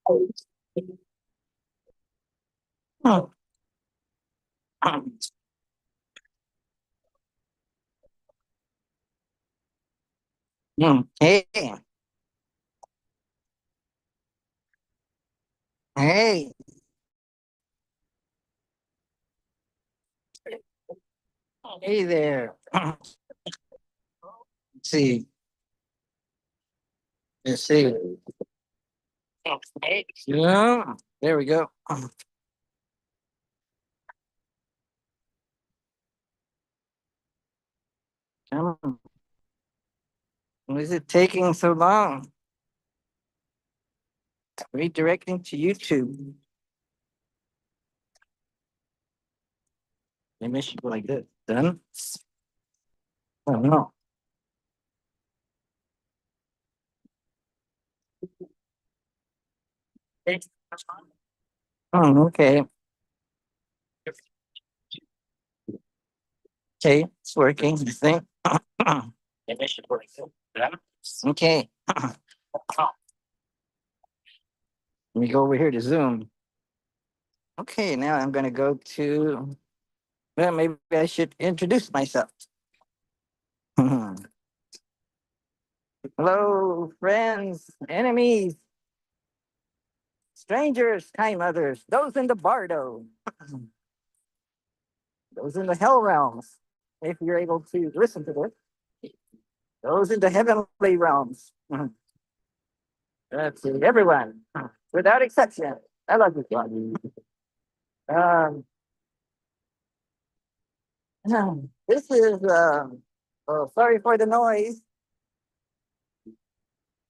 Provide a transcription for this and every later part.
Oh, hey, hey, hey there. See, let's see. Yeah, there we go. Come on. Why is it taking so long? Redirecting to YouTube. Maybe I should go like this. Done? Oh, no. Oh, okay. Okay, it's working, I think. Maybe I should go like this. Done? Okay. Let me go over here to Zoom. Okay, now I'm going to go to, well, maybe I should introduce myself. Hello, friends, enemies, strangers, time others, those in the bardo, those in the hell realms, if you're able to listen to this, those in the heavenly realms. That's it, everyone, without exception. I love this one. Um, this is, oh, sorry for the noise.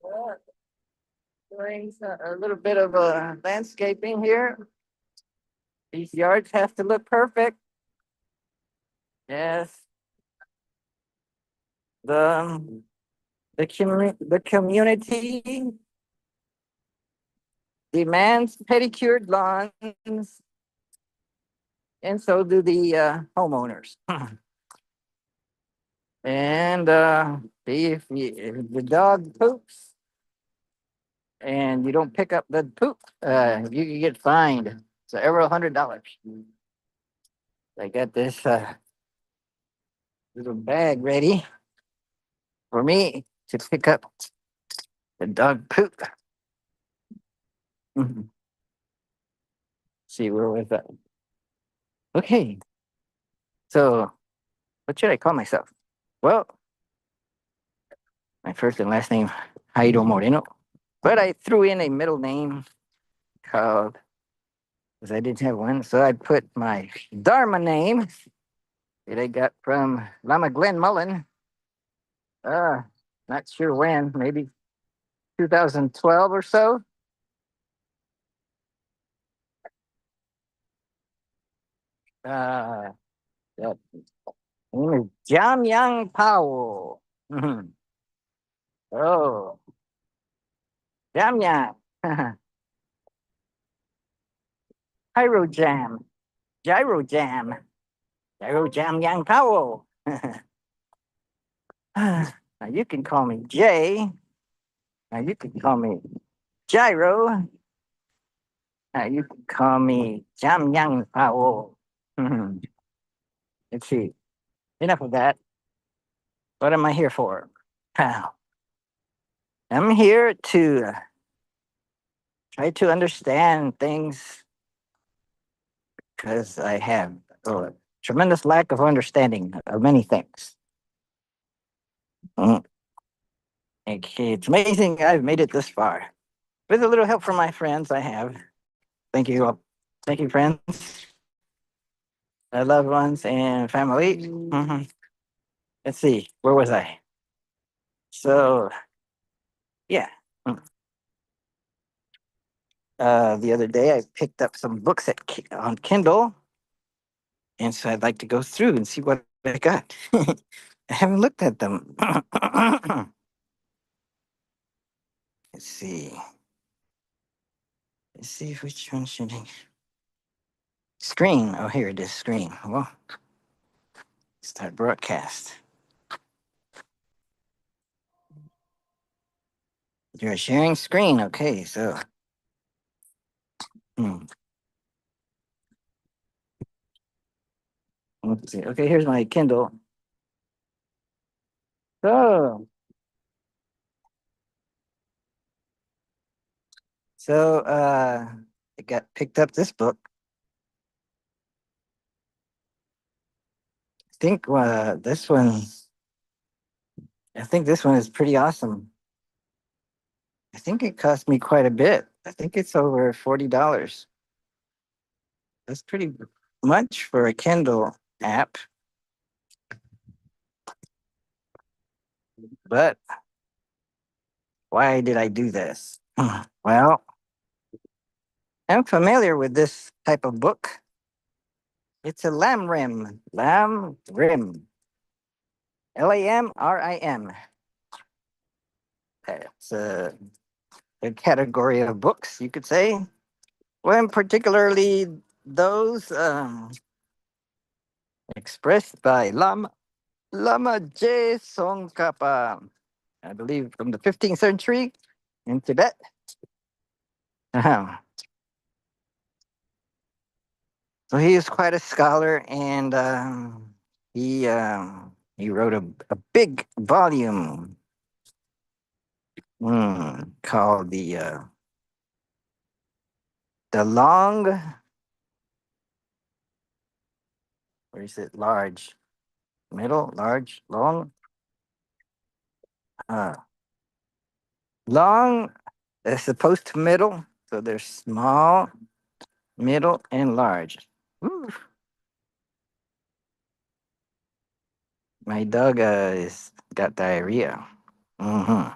Uh, doing a little bit of landscaping here. These yards have to look perfect. Yes, the the community demands pedicured lawns, and so do the homeowners. And if the dog poops and you don't pick up the poop, you can get fined several $100s. I got this little bag ready for me to pick up the dog poop. See where was that? Okay, so what should I call myself? Well, my first and last name, Jairo Moreno. But I threw in a middle name called, because I didn't have one. So I put my Dharma name that I got from Lama Glenn Mullen. Uh, not sure when, maybe 2012 or so. Uh, that name is Jam Yang Powell. Mhm. Oh, Jam Yang. Pyro Jam. Gyro Jam. Gyro Jam Yang Powell. Now you can call me Jay. Now you can call me Gyro. You can call me Jam Yang Powell. Let's see. Enough of that. What am I here for? Wow. I'm here to try to understand things because I have a tremendous lack of understanding of many things. Mm. It's amazing I've made it this far. With a little help from my friends, I have. Thank you all. Thank you, friends, loved ones, and family. Let's see, where was I? So, yeah. Mm. The other day, I picked up some books on Kindle, and so I'd like to go through and see what I got. I haven't looked at them. Let's see. Let's see which one should I. Screen. Oh, here it is. Screen. Well, start broadcast. You're sharing screen. Okay, so Hmm. Let's see. Okay, here's my Kindle. So, so I got picked up this book. I think this one. I think this one is pretty awesome. I think it cost me quite a bit. I think it's over $40. That's pretty much for a Kindle app. But why did I do this? Well, I'm familiar with this type of book. It's a lamb rim. Lamb rim. Lamrim. It's a category of books, you could say. Well, particularly those expressed by Lama Je Tsongkhapa, I believe from the 15th century in Tibet. So he is quite a scholar, and he wrote a big volume called the long. Where is it? Large, middle, large, long, uh, long as opposed to middle. So there's small, middle, and large. Ooh, my dog is got diarrhea. Hmm.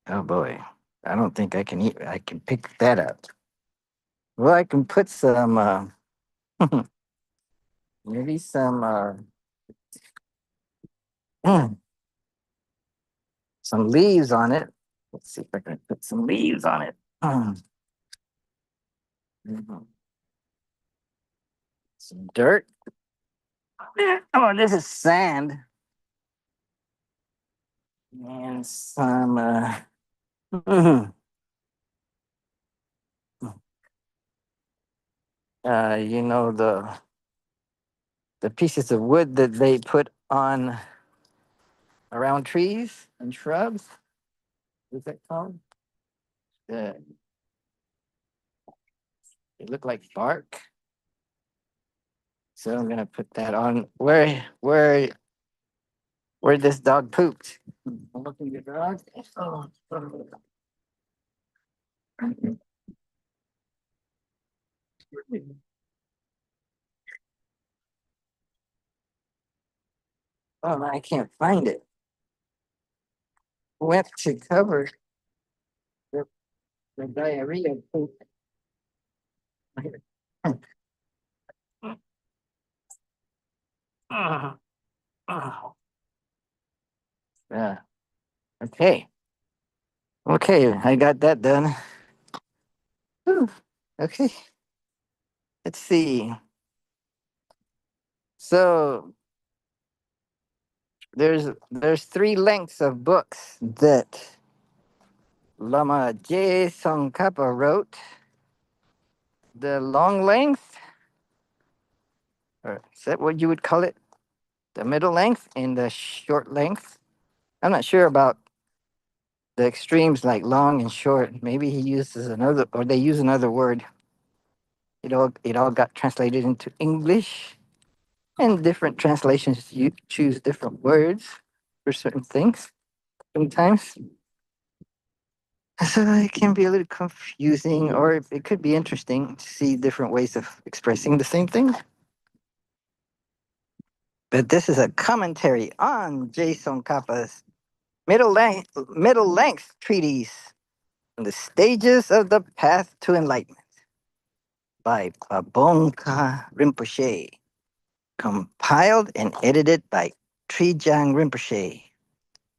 Oh boy, I don't think I can eat. I can pick that up. Well, I can put some, maybe some leaves on it. Let's see if I can put some leaves on it. Mhm. Some dirt. Oh, this is sand and some. You know the pieces of wood that they put on around trees and shrubs. What's that called? Uh, they look like bark. So I'm gonna put that on where this dog pooped. I'm looking at the dog. Oh, oh, I can't find it. Went to cover the, the diarrhea poop. Yeah. Okay. Okay, I got that done. Whew. Okay. Let's see. So there's three lengths of books that Lama Je Tsongkhapa wrote. The long length, or is that what you would call it? The middle length and the short length. I'm not sure about the extremes like long and short. Maybe he uses another, or they use another word. It all got translated into English, and different translations you choose different words for certain things sometimes. So it can be a little confusing, or it could be interesting to see different ways of expressing the same thing. But this is a commentary on Jason Kappa's middle length treatise on the stages of the path to enlightenment by Babongka Rinpoche, compiled and edited by Trijang Rinpoche,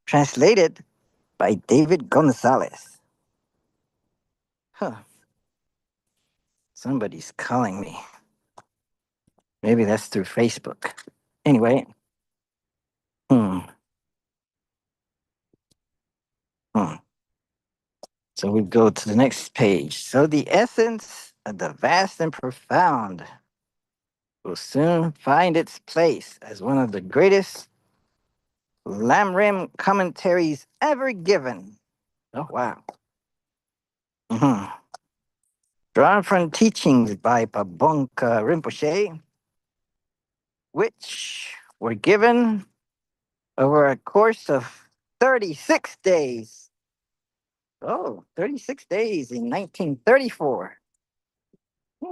translated by David Gonzalez. Huh. Somebody's calling me. Maybe that's through Facebook. Anyway, hmm, hmm. So we go to the next page. So the essence of the vast and profound will soon find its place as one of the greatest Lamrim commentaries ever given. Oh, wow. Mhm. Drawn from teachings by Pabonka Rinpoche, which were given over a course of 36 days. Oh, 36 days in 1934.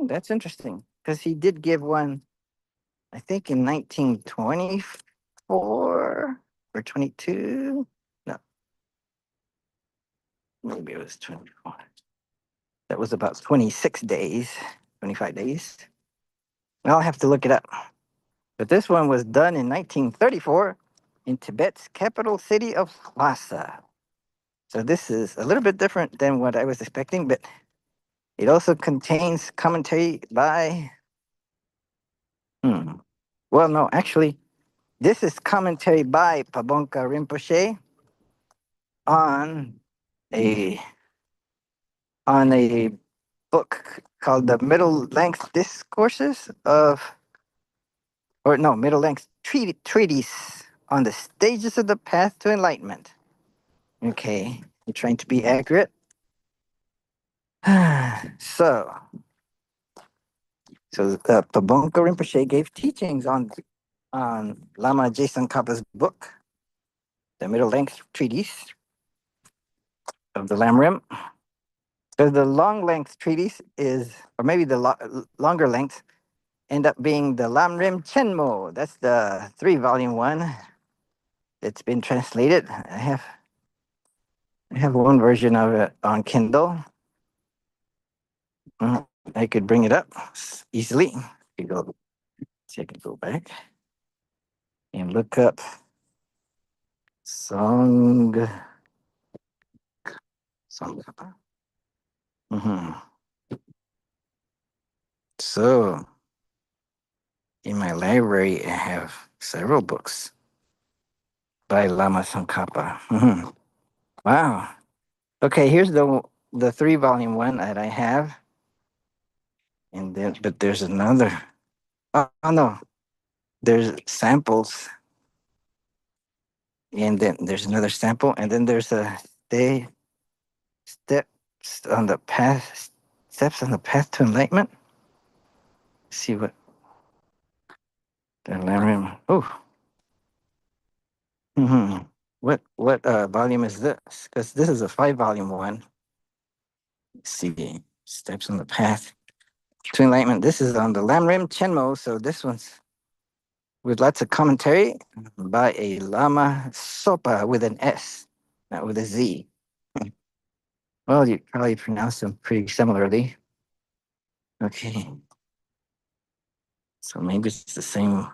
That's interesting because he did give one, I think, in 1924 or 22. No, maybe it was 24. That was about 26 days, 25 days. I'll have to look it up. But this one was done in 1934 in Tibet's capital city of Lhasa. So this is a little bit different than what I was expecting, but it also contains commentary by. Hmm. Well, no, actually, this is commentary by Pabonka Rinpoche on a on a book called the Middle Length Discourses of, or no, Middle Length Treatise on the Stages of the Path to Enlightenment. Okay, you're trying to be accurate. so, Pabonka Rinpoche gave teachings on Lama Jason Kappa's book, the Middle Length Treatise of the Lamrim. Because the long length treatise is, or maybe the longer length, end up being the Lamrim Chenmo. That's the 3-volume one. It's been translated. I have one version of it on Kindle. I could bring it up easily. I go, see, I can go back and look up Song Kappa. So in my library, I have several books by Lama Tsongkhapa. Wow. Okay, here's the 3-volume one that I have, and then but there's another. Oh no, there's samples, and then there's another sample, and then there's a steps on the path steps on the path to enlightenment. Let's see what the Lamrim. Oh, what volume is this? Because this is a 5-volume one. Let's see, steps on the path to enlightenment. This is on the Lamrim Chenmo, so this one's with lots of commentary by a Lama Sopa with an S, not with a Z. Well, you probably pronounce them pretty similarly. Okay. So maybe it's the same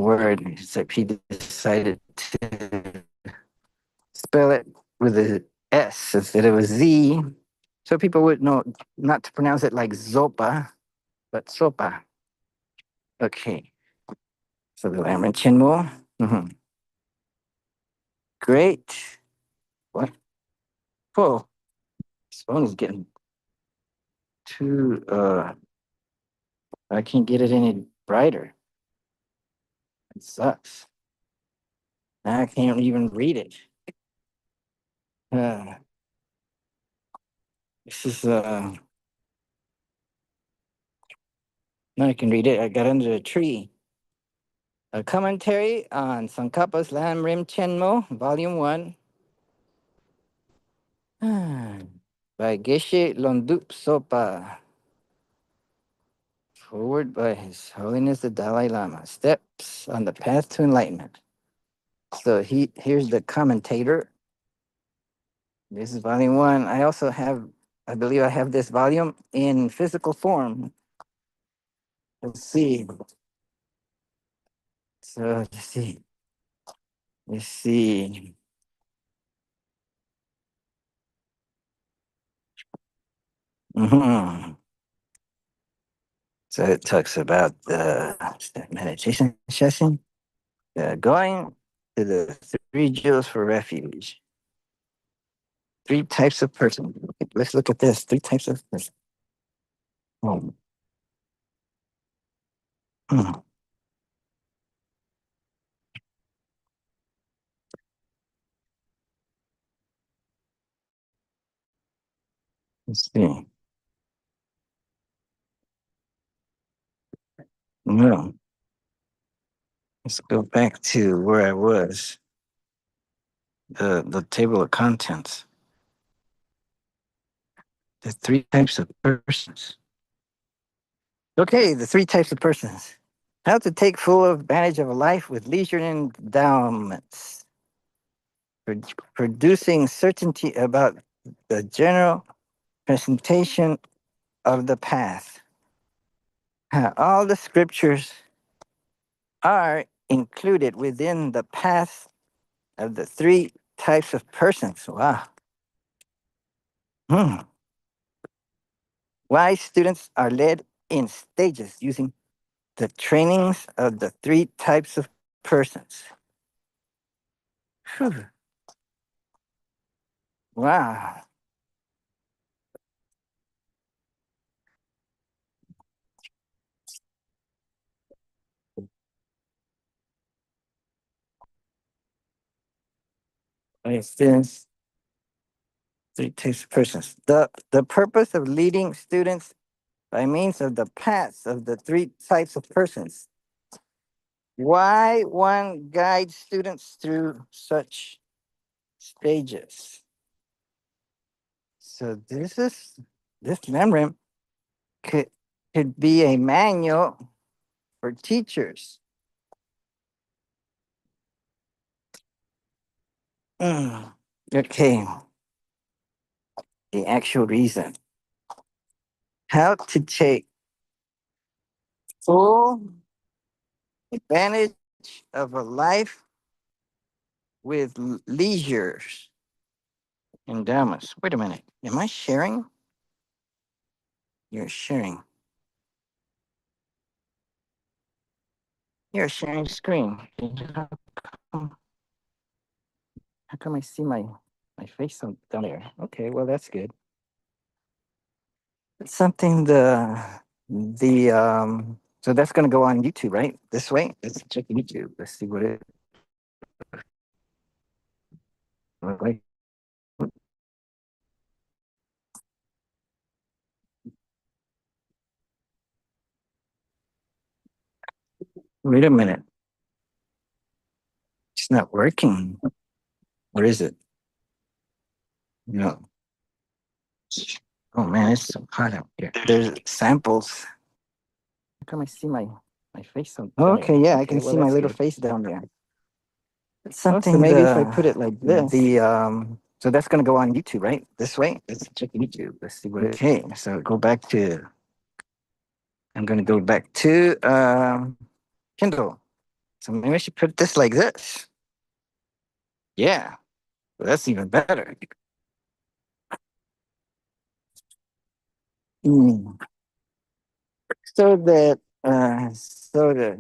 word, except he decided to spell it with a S instead of a Z. So people would know not to pronounce it like Zopa, but Sopa. Okay. So the Lamrim Chenmo. Great. What? Whoa. This phone is getting too I can't get it any brighter. It sucks. I can't even read it. Uh, this is now I can read it. I got under a tree. A commentary on Tsongkhapa's Lamrim Chenmo, Volume 1. By Geshe Longdup Sopa. Forward by His Holiness the Dalai Lama. Steps on the Path to Enlightenment. So here's the commentator. This is volume 1. I believe I have this volume in physical form. Let's see. So let's see. Let's see. So it talks about the meditation session, going to the 3 jewels for refuge. Three types of person. Let's look at this. Three types of person. Oh. Hmm. Let's see. No. Let's go back to where I was. The table of contents. The three types of persons. Okay, the three types of persons. How to take full advantage of a life with leisure and endowments. Producing certainty about the general presentation of the path. All the scriptures are included within the path of the three types of persons. Wow. Hmm. Why students are led in stages using the trainings of the three types of persons. Phew. Wow. Why students, three types of persons. The purpose of leading students by means of the paths of the three types of persons. Why one guides students through such stages. So this memorandum could be a manual for teachers. Mm, okay, the actual reason. How to take full advantage of a life with leisures endowments. Wait a minute. Am I sharing? You're sharing. You're sharing screen. How come I see my face down there? Okay, well that's good. It's something the so that's gonna go on YouTube, right? This way. Let's check YouTube. Let's see what it looks like. Wait a minute. It's not working. Or is it? No. Oh man, it's so hot out here. There's samples. How come I see my face down there? Okay, yeah, I can see my little face down there. It's something so maybe if I put it like this. So that's gonna go on YouTube, right? This way. Let's check YouTube. Let's see what it. Okay, so go back to. I'm gonna go back to Kindle. So maybe I should put this like this. Yeah, well, that's even better. Mm. So that so the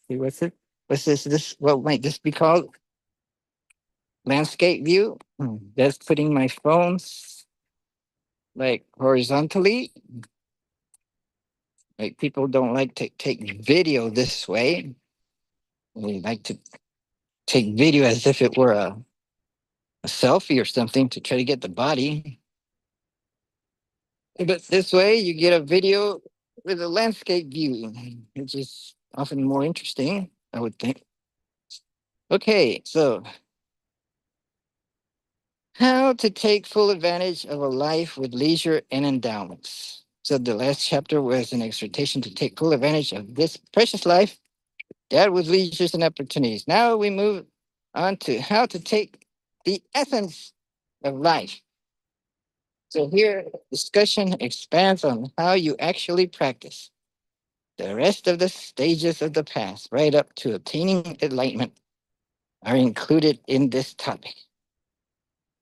see, what's it? What's this? This what might this be called? Landscape view. That's putting my phones like horizontally. Like people don't like to take video this way. They like to take video as if it were a selfie or something to try to get the body. But this way you get a video with a landscape view, which is often more interesting, I would think. Okay, so how to take full advantage of a life with leisure and endowments. So the last chapter was an exhortation to take full advantage of this precious life, that with leisures and opportunities. Now we move on to how to take the essence of life. So here, discussion expands on how you actually practice. The rest of the stages of the path, right up to attaining enlightenment, are included in this topic.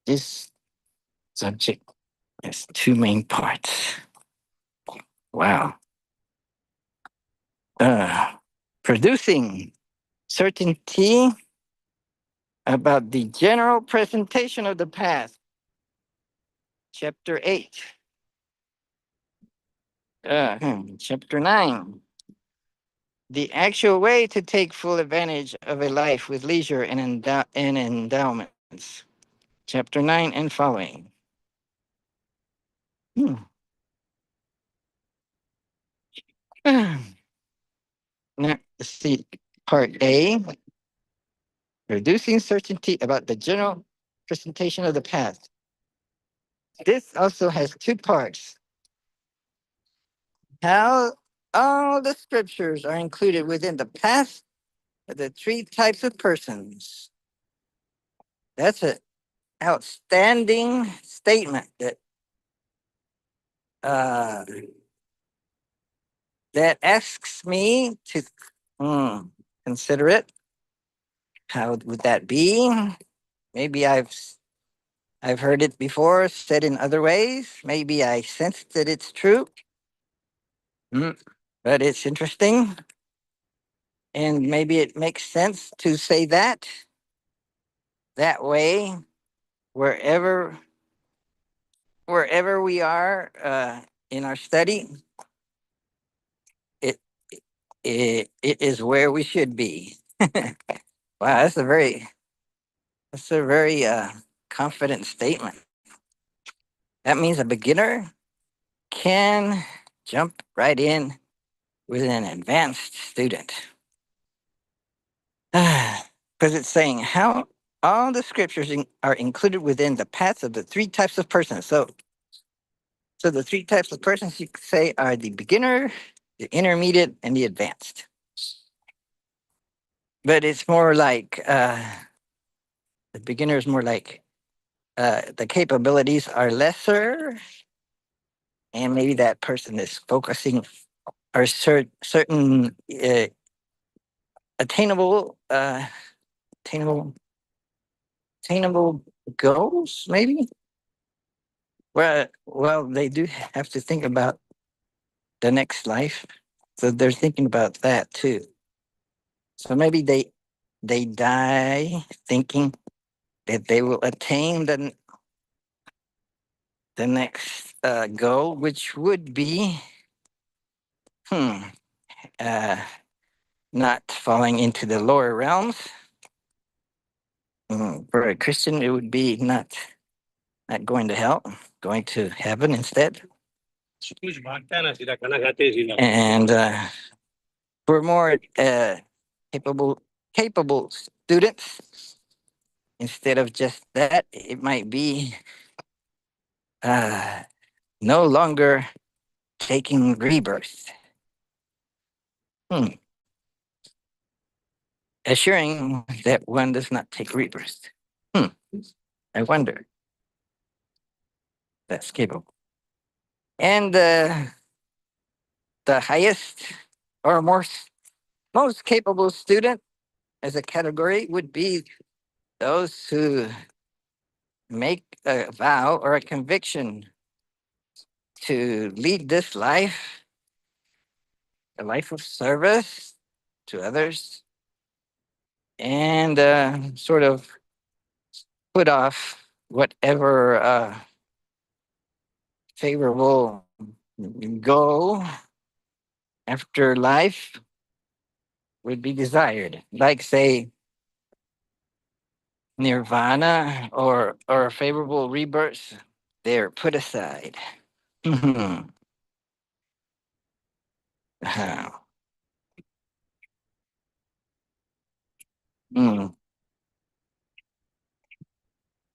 This subject has two main parts. Wow. Uh, Producing certainty about the general presentation of the path. chapter 8. Chapter 9. The actual way to take full advantage of a life with leisure and, and endowments. Chapter 9 and following. Hmm. Now, let's see. Part A. Reducing certainty about the general presentation of the past. This also has two parts. How all the scriptures are included within the past of the three types of persons. That's an outstanding statement uh, that asks me to consider it. How would that be? Maybe I've heard it before, said in other ways. Maybe I sense that it's true. Mm, but it's interesting. And maybe it makes sense to say that. That way, wherever we are in our study, it, it is where we should be. Wow, that's a very confident statement. That means a beginner can jump right in with an advanced student. Because it's saying how all the scriptures are included within the paths of the three types of persons. So the three types of persons you could say are the beginner, the intermediate, and the advanced. But it's more like the beginner is more like the capabilities are lesser, and maybe that person is focusing or certain attainable attainable attainable goals, maybe. Well, they do have to think about the next life, so they're thinking about that too. So maybe they die thinking that they will attain the next goal, which would be hmm, uh, not falling into the lower realms. For a Christian, it would be not going to hell, going to heaven instead. And for more capable students, instead of just that, it might be uh, no longer taking rebirth. Assuring that one does not take rebirth. I wonder. That's capable. And the highest or most capable student as a category would be those who make a vow or a conviction to lead this life, a life of service to others, and sort of put off whatever favorable goal after life would be desired, like say nirvana or favorable rebirths. They're put aside. Mm.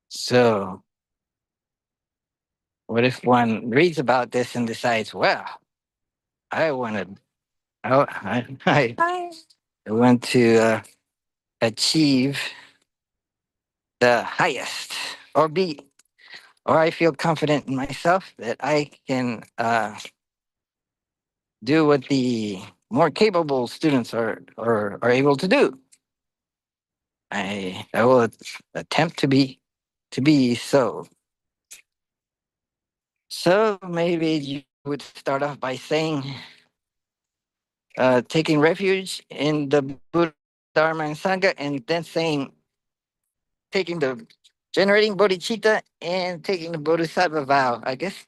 So, what if one reads about this and decides, well, I want to, I want to achieve the highest, or I feel confident in myself that I can do what the more capable students are able to do. I will attempt to be so. So maybe you would start off by saying, taking refuge in the Buddha Dharma and Sangha, and then saying, taking the generating bodhicitta and taking the bodhisattva vow. I guess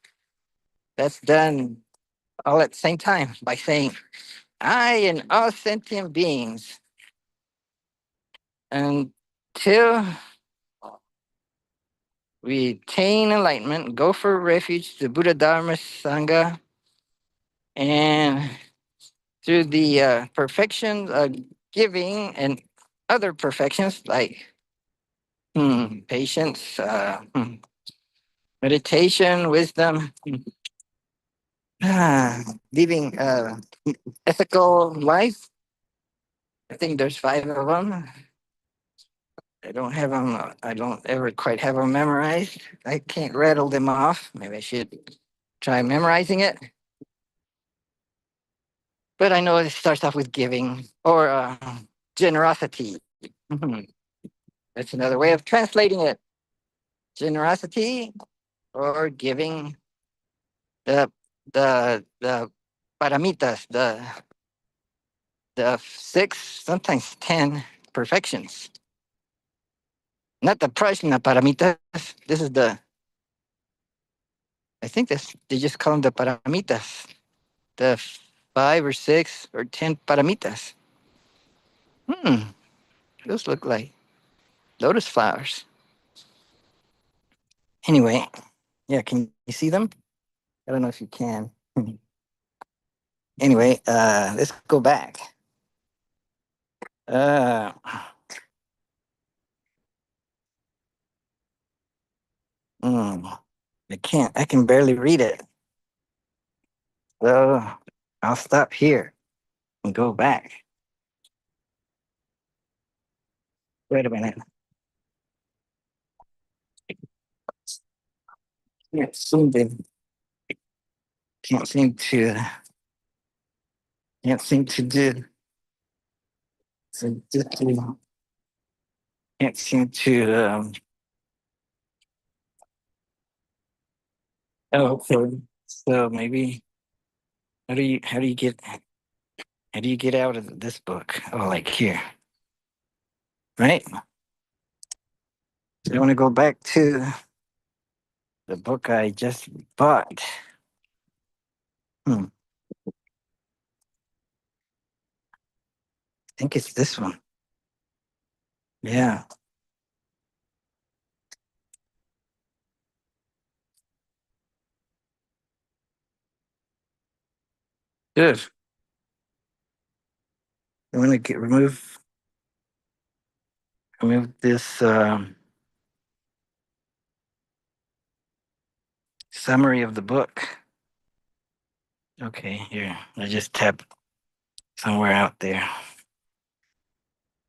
that's done all at the same time by saying, I and all sentient beings until we attain enlightenment, go for refuge to Buddha Dharma Sangha, and through the perfections of giving and other perfections like patience, meditation, wisdom, living ethical life. I think there's five of them. I don't have them. I don't ever quite have them memorized. I can't rattle them off. Maybe I should try memorizing it. But I know it starts off with giving or generosity. That's another way of translating it. Generosity or giving the the paramitas, the six, sometimes 10 perfections. Not the prajna paramitas. This is I think this they just call them the paramitas. The 5 or 6 or 10 paramitas. Hmm, those look like lotus flowers. Anyway, yeah, can you see them? I don't know if you can. Anyway, let's go back. Uh, mm, I can barely read it. So I'll stop here and go back. Wait a minute. Can't seem to, can't seem to, can't seem to do, so just to, can't seem to, oh, okay. So maybe, how do you get out of this book? Oh, like here, right? So I want to go back to the book I just bought. I think it's this one. Yeah, good. I want to remove this summary of the book. Okay, here. I just tapped somewhere out there.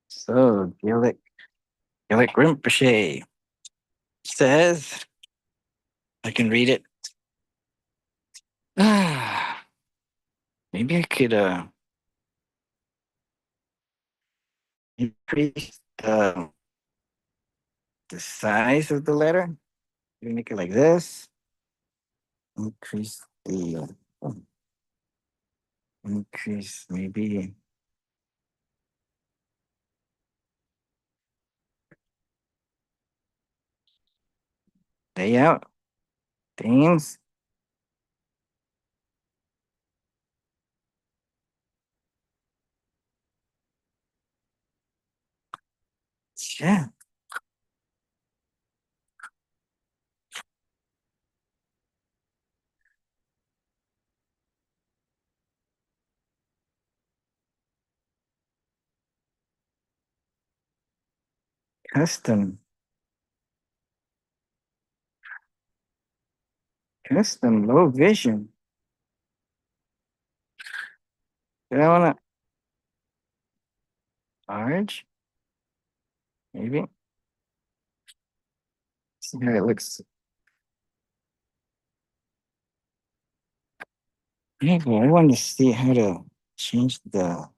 So, Gillick Rinpoche says, I can read it. Maybe I could increase the size of the letter. You make it like this. Increase the increase maybe layout themes. Yeah, custom low vision. Do I want to large? Maybe. See how it looks. Maybe I want to see how to change the.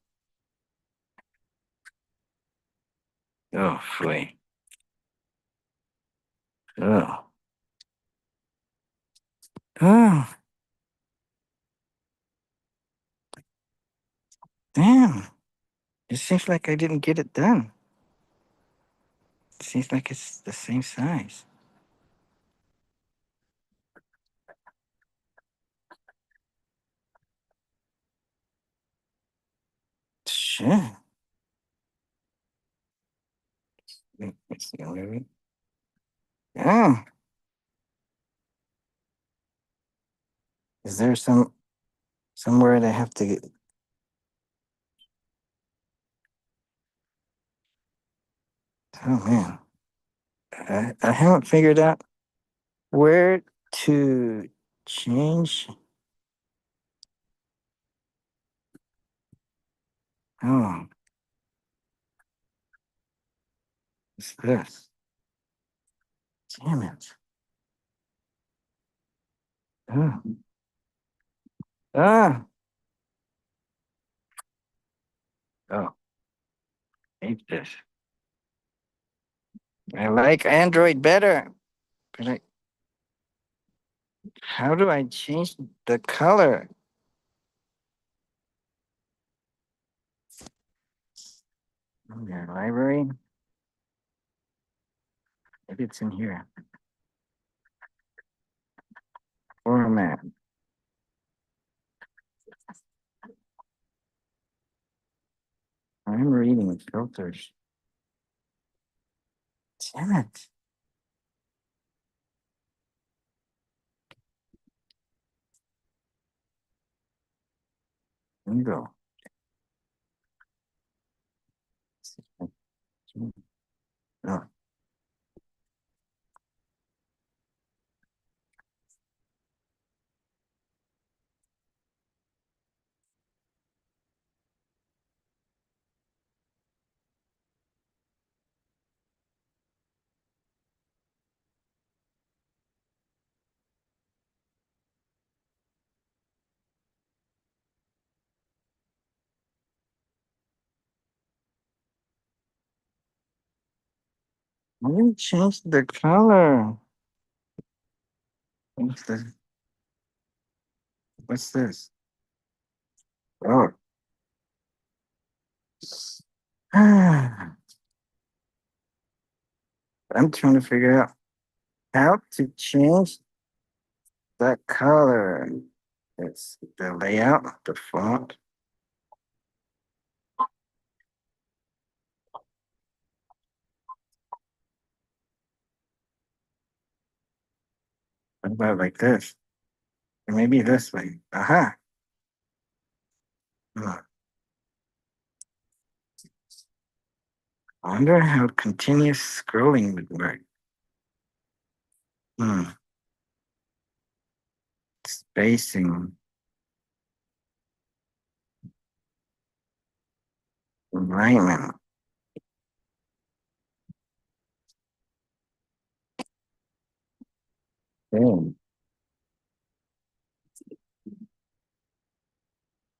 Oh boy. Oh. Oh. Damn. It seems like I didn't get it done. seems like it's the same size. Shit. It's the only way. Yeah. Is there somewhere they have to get? Oh man, I haven't figured out where to change. Oh, what's this? Damn it. Oh. Ah. Oh, hate this. I like Android better, but how do I change the color? Your library? Maybe it's in here. Format. I'm reading filters. Damn it. Window. Oh. Let me change the color. What's this? What's this? Oh. I'm trying to figure out how to change the color. It's the layout, the font. What about like this? Or maybe this way. Aha. Hmm. I wonder how continuous scrolling would work. Hmm. Spacing, alignment. Okay.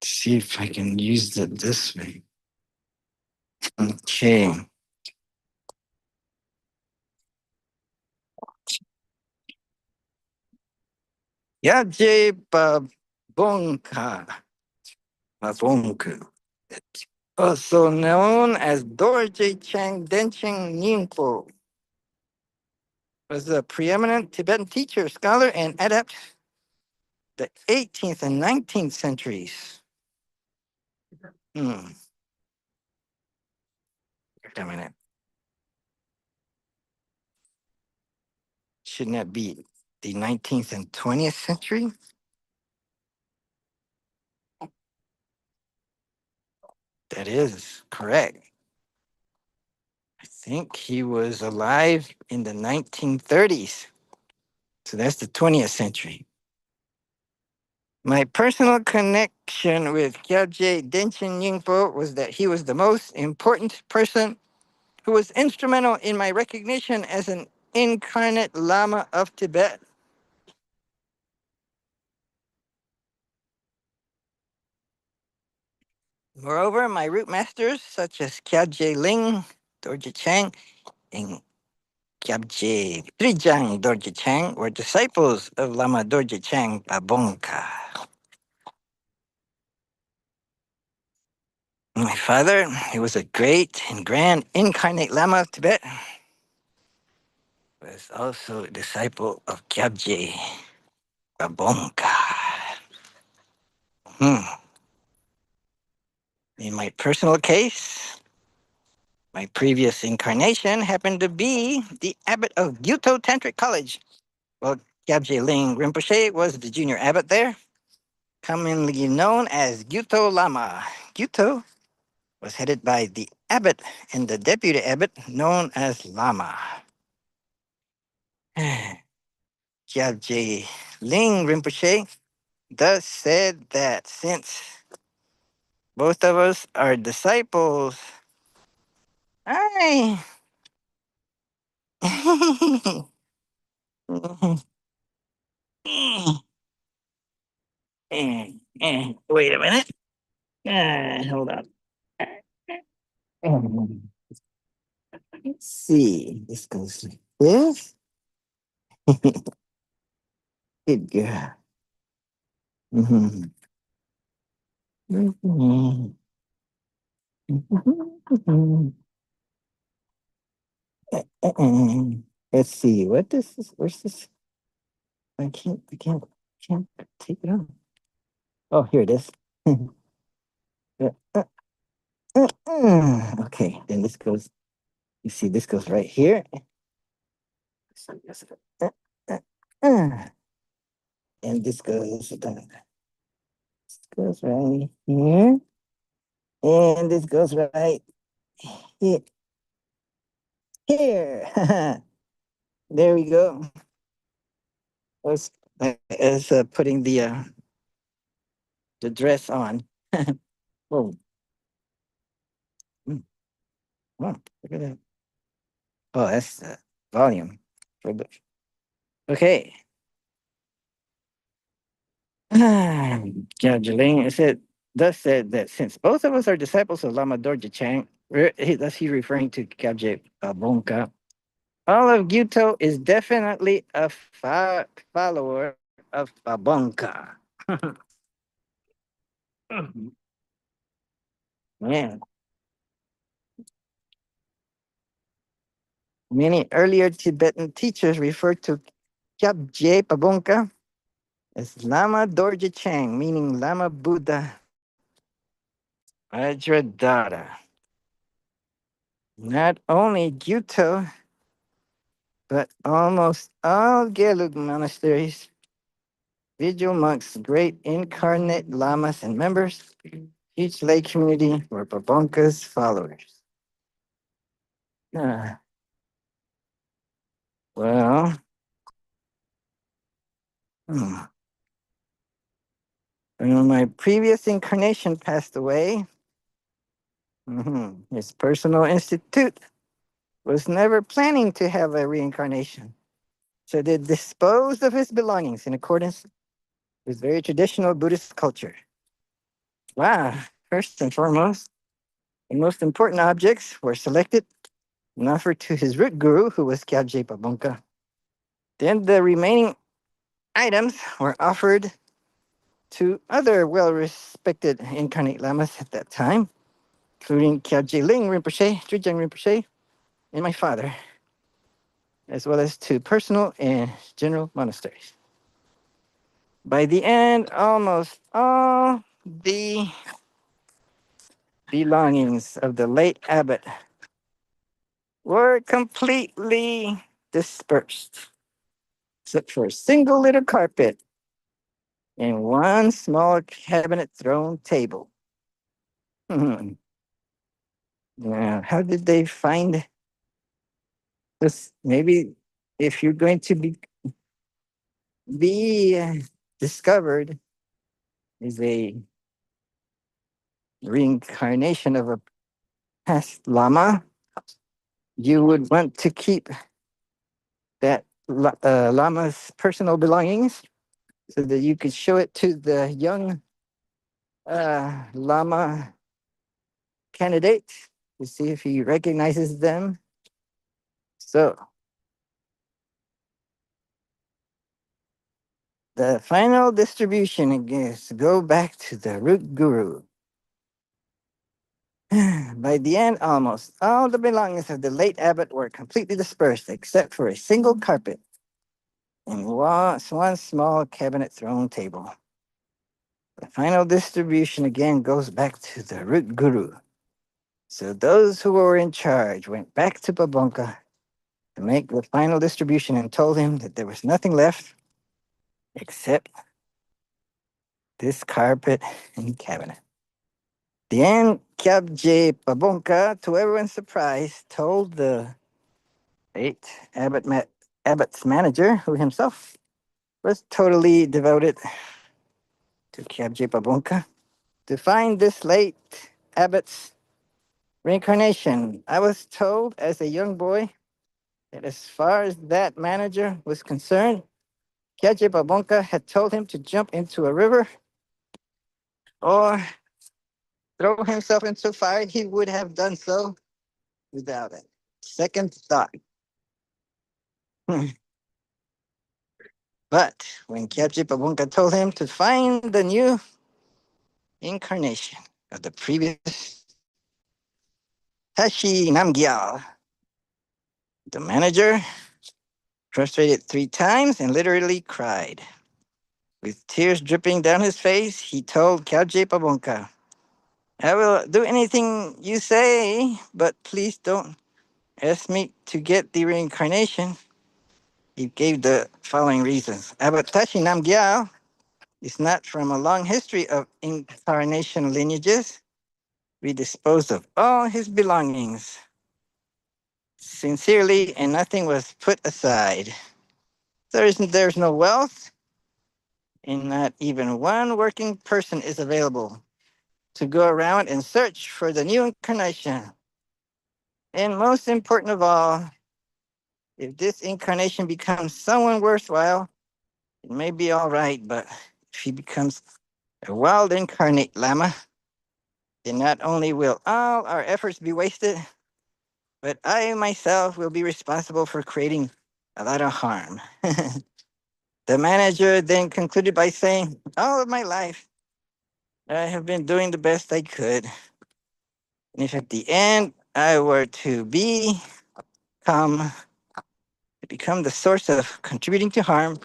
See if I can use it this way. Okay. Yaje Babonka. Babonku. Also known as Dorje Chang Dencheng Nyingpo, was a preeminent Tibetan teacher, scholar, and adept the 18th and 19th centuries. Hmm. Wait a minute. Shouldn't that be the 19th and 20th century? That is correct. I think he was alive in the 1930s. So that's the 20th century. My personal connection with Gyalje Denchen Yingpo was that he was the most important person who was instrumental in my recognition as an incarnate Lama of Tibet. Moreover, my root masters, such as Gyalje Ling, Dorje Chang, and Gyalje Trijang Dorje Chang, were disciples of Lama Dorje Chang Babongka. My father, he was a great and grand incarnate Lama of Tibet. was also a disciple of Kyabje Babonka. Hmm. In my personal case, my previous incarnation happened to be the abbot of Gyuto Tantric College. Well, Gyabje Ling Rinpoche was the junior abbot there, commonly known as Gyuto Lama. Gyuto was headed by the abbot and the deputy abbot known as Lama. Gyabje Ling Rinpoche thus said that since both of us are disciples, I wait a minute. Hold on. Let's see. This goes like this. Good girl. Mhm. Mhm. Mhm. Let's see. What is this? Where's this? I can't take it on. Oh, here it is. Uh, uh, okay, then this goes. You see, this goes right here. So this, uh, uh, uh, and this goes right here, and this goes right here. Here. There we go. As, as putting the dress on. Whoa. Mm, wow, look at that. Oh, that's the volume. Okay. Judge Ling said, thus said that since both of us are disciples of Lama Dorje Chang, thus he referring to Kyabje Bonka, all of Gyuto is definitely a follower of Babonka. Yeah. Many earlier Tibetan teachers referred to Kyabje Babonka as Lama Dorje Chang, meaning Lama Buddha Vajradhara. Not only Gyuto, but almost all Gelug monasteries, vigil monks, great incarnate lamas, and members, each lay community were Babonka's followers. Ah, well, hmm. When my previous incarnation passed away, his personal institute was never planning to have a reincarnation. So they disposed of his belongings in accordance with very traditional Buddhist culture. Wow, first and foremost, the most important objects were selected and offered to his root guru, who was Kyabje Babonka. Then the remaining items were offered to other well respected incarnate lamas at that time, including Kyabje Ling Rinpoche, Trijang Rinpoche, and my father, as well as to personal and general monasteries. By the end, almost all the belongings of the late abbot were completely dispersed, except for a single little carpet and one small cabinet throne table. Now, how did they find this? Maybe if you're going to be discovered is a reincarnation of a past lama, you would want to keep that lama's personal belongings so that you could show it to the young lama candidate to see if he recognizes them. So the final distribution is go back to the root guru. By the end, almost all the belongings of the late abbot were completely dispersed except for a single carpet and one small cabinet throne table. The final distribution again goes back to the root guru. So those who were in charge went back to Babonka to make the final distribution and told him that there was nothing left except this carpet and cabinet. Then Kyabje Babonka, to everyone's surprise, told the late abbot's manager, who himself was totally devoted to Kyabje Babonka, to find this late abbot's reincarnation. I was told as a young boy that as far as that manager was concerned, Kyabje Babonka had told him to jump into a river or throw himself into fire. He would have done so without a second thought. But when Kyabje Babonka told him to find the new incarnation of the previous Tashi Namgyal, the manager frustrated 3 times and literally cried. With tears dripping down his face, he told Kyabje Babonka, I will do anything you say, but please don't ask me to get the reincarnation. He gave the following reasons. Abbot Tashi Namgyal is not from a long history of incarnation lineages. We disposed of all his belongings sincerely, and nothing was put aside. There's no wealth, and not even one working person is available to go around and search for the new incarnation. And most important of all, if this incarnation becomes someone worthwhile, it may be all right, but if he becomes a wild incarnate Lama, then not only will all our efforts be wasted, but I myself will be responsible for creating a lot of harm. The manager then concluded by saying, all of my life, I have been doing the best I could. And if at the end I were to become the source of contributing to harm,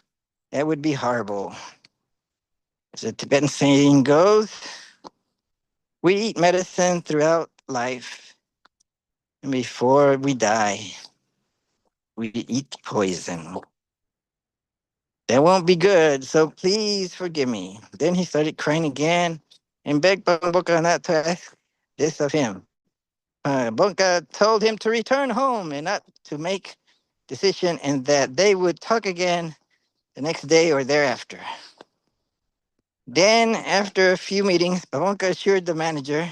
that would be horrible. As the Tibetan saying goes, we eat medicine throughout life, and before we die, we eat poison. That won't be good, so please forgive me. Then he started crying again and begged Bunka not to ask this of him. Bunka told him to return home and not to make decision, and that they would talk again the next day or thereafter. Then, after a few meetings, Bunka assured the manager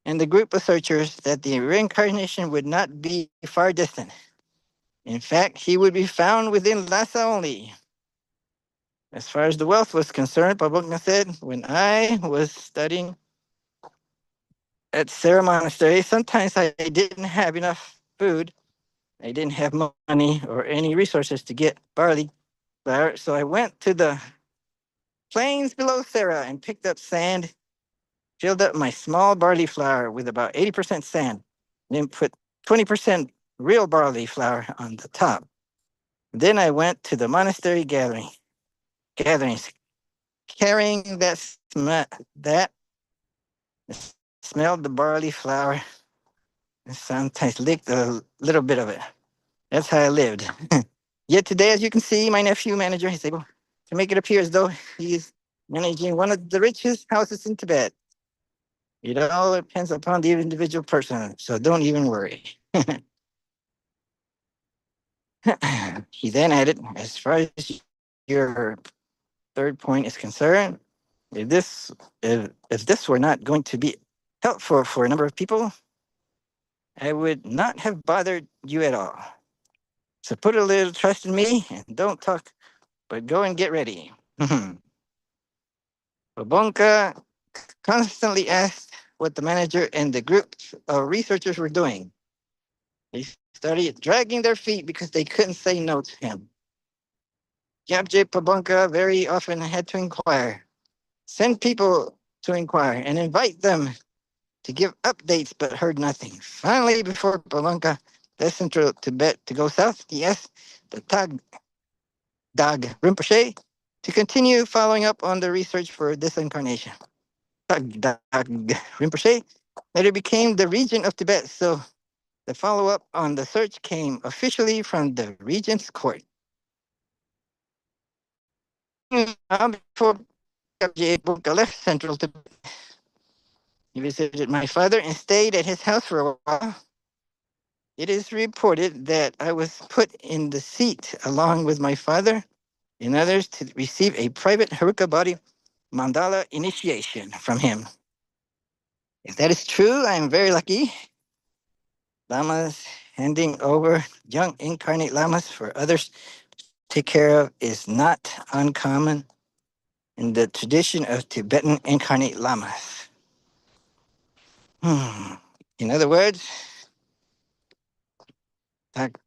and the group of searchers that the reincarnation would not be far distant. In fact, he would be found within Lhasa only. As far as the wealth was concerned, Babunga said, when I was studying at Sarah Monastery, sometimes I didn't have enough food. I didn't have money or any resources to get barley flour, so I went to the plains below Sarah and picked up sand, filled up my small barley flour with about 80% sand, then put 20% real barley flour on the top. Then I went to the monastery gatherings, carrying that smelled the barley flour, and sometimes licked a little bit of it. That's how I lived. Yet today, as you can see, my nephew manager is able to make it appear as though he is managing one of the richest houses in Tibet. It all depends upon the individual person, so don't even worry. He then added, as far as your third point is concerned, if this were not going to be helpful for a number of people, I would not have bothered you at all. So put a little trust in me and don't talk, but go and get ready. Babonka constantly asked what the manager and the group of researchers were doing. They started dragging their feet because they couldn't say no to him. Gyamje Babonka very often had to inquire, send people to inquire, and invite them to give updates but heard nothing. Finally, before Pavanka left central Tibet to go south, he asked the Dag Rinpoche to continue following up on the research for disincarnation. Dag Rinpoche later became the regent of Tibet, so the follow up on the search came officially from the regent's court. Before J. Bunka left central Tibet, he visited my father and stayed at his house for a while. It is reported that I was put in the seat along with my father and others to receive a private Haruka body mandala initiation from him. If that is true, I am very lucky. Lamas handing over young incarnate lamas for others to take care of is not uncommon in the tradition of Tibetan incarnate lamas. In other words, Dag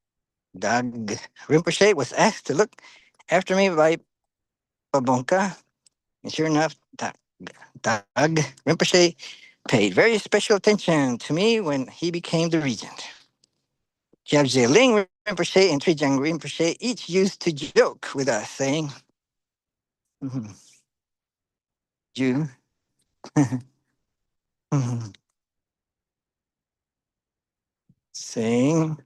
Rinpoche was asked to look after me by Babonka, and sure enough, Dag Rinpoche paid very special attention to me when he became the regent. Kyabje Ling Rinpoche and Trijang Rinpoche each used to joke with us, saying, "You, saying,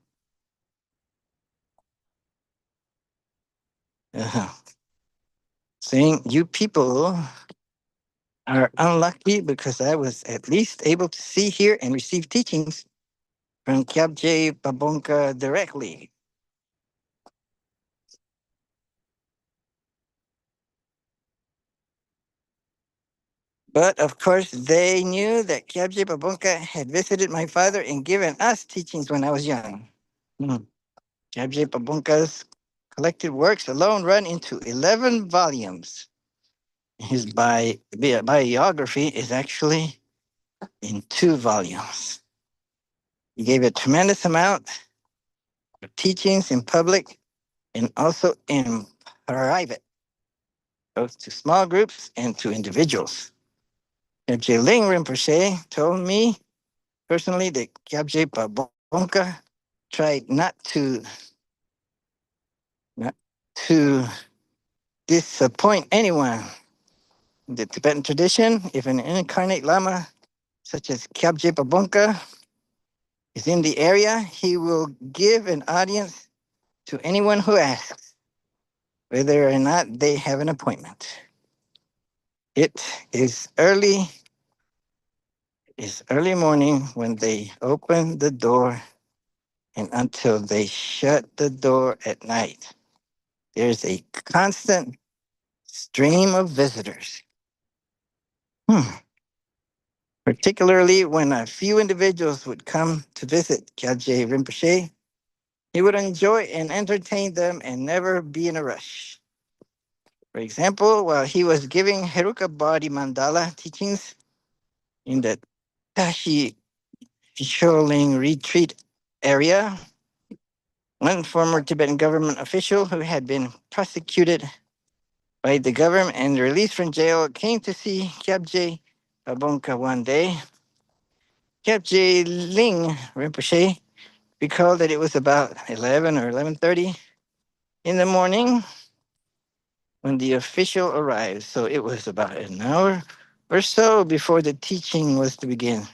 uh, saying, you people are unlucky because I was at least able to see, hear, and receive teachings from Kyabje Babonka directly." But of course, they knew that Kyabje Babonka had visited my father and given us teachings when I was young. Kyabje Babonka's collected works alone run into 11 volumes. His biography is actually in 2 volumes. He gave a tremendous amount of teachings in public and also in private, both to small groups and to individuals. Kyabje Ling Rinpoche told me personally that Kyabje Babonka tried not to disappoint anyone. In the Tibetan tradition, if an incarnate lama such as Kyabje Babonka is in the area, he will give an audience to anyone who asks, whether or not they have an appointment. It is early morning when they open the door and until they shut the door at night. There's a constant stream of visitors. Particularly when a few individuals would come to visit Kyabje Rinpoche, he would enjoy and entertain them and never be in a rush. For example, while he was giving Heruka Body Mandala teachings in the Tashi Sholing retreat area, one former Tibetan government official who had been prosecuted by the government and released from jail came to see Kyabje Babonka one day. Kyabje Ling Rinpoche recalled that it was about 11 or 11:30 in the morning when the official arrived. So it was about an hour or so before the teaching was to begin.